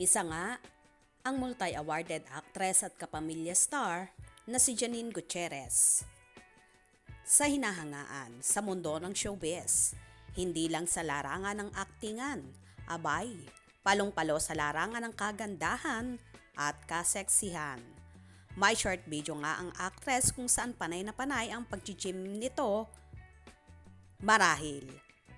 Isa nga, ang multi-awarded actress at kapamilya star na si Janine Gutierrez. Sa hinahangaan sa mundo ng showbiz, hindi lang sa larangan ng aktingan, abay, palong-palo sa larangan ng kagandahan at kaseksihan. May short video nga ang actress kung saan panay na panay ang pag-gym nito. Marahil,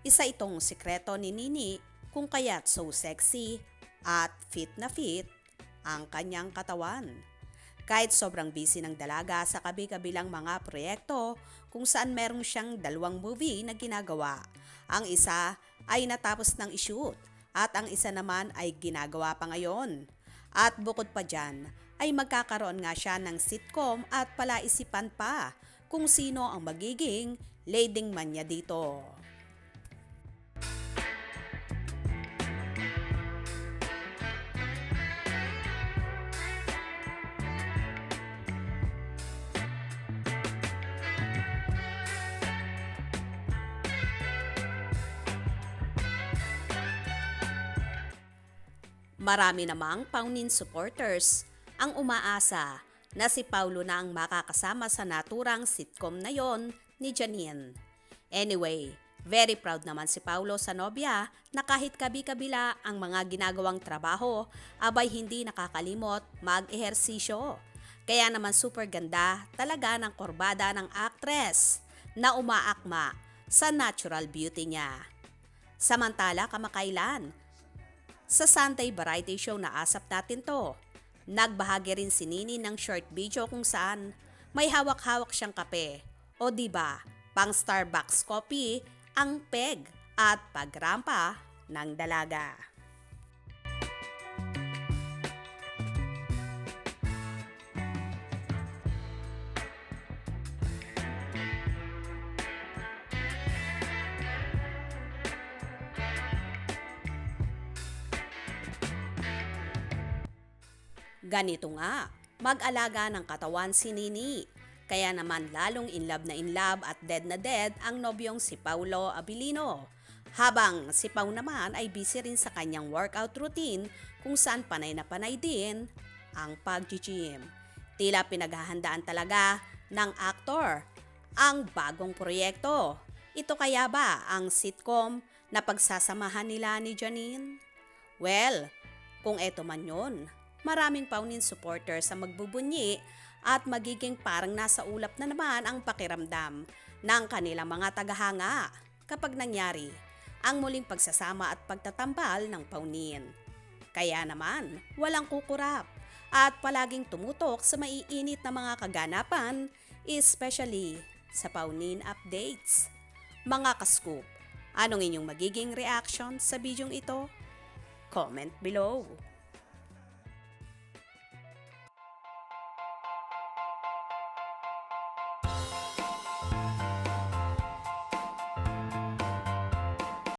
isa itong sikreto ni Nini kung kaya't so sexy at fit na fit ang kanyang katawan. Kahit sobrang busy ng dalaga sa kabi-kabilang mga proyekto kung saan meron siyang 2 movie na ginagawa. Ang isa ay natapos ng i-shoot at ang isa naman ay ginagawa pa ngayon. At bukod pa dyan ay magkakaroon nga siya ng sitcom at palaisipan pa kung sino ang magiging leading man niya dito. Marami namang Paunin supporters ang umaasa na si Paulo na ang makakasama sa naturang sitcom na yon ni Janine. Anyway, very proud naman si Paulo sa nobya na kahit kabi-kabila ang mga ginagawang trabaho, abay hindi nakakalimot mag-ehersisyo. Kaya naman super ganda talaga ng korbada ng actress na umaakma sa natural beauty niya. Samantala kamakailan, sa Sunday variety show na asap natin to, nagbahagi rin si Nini ng short video kung saan may hawak-hawak siyang kape. O diba, pang Starbucks coffee ang peg at pagrampa ng dalaga. Ganito nga, mag-alaga ng katawan si Nini. Kaya naman lalong in love at dead na dead ang nobyong si Paulo Abilino. Habang si Pau naman ay busy rin sa kanyang workout routine kung saan panay na panay din ang pag-gym. Tila pinaghahandaan talaga ng aktor ang bagong proyekto. Ito kaya ba ang sitcom na pagsasamahan nila ni Janine? Well, kung eto man yun, maraming Paunin supporters ang magbubunyi at magiging parang nasa ulap na naman ang pakiramdam ng kanilang mga tagahanga kapag nangyari ang muling pagsasama at pagtatambal ng Paunin. Kaya naman, walang kukurap at palaging tumutok sa maiinit na mga kaganapan, especially sa Paunin updates. Mga ka-scoop, anong inyong magiging reaction sa bidyong ito? Comment below.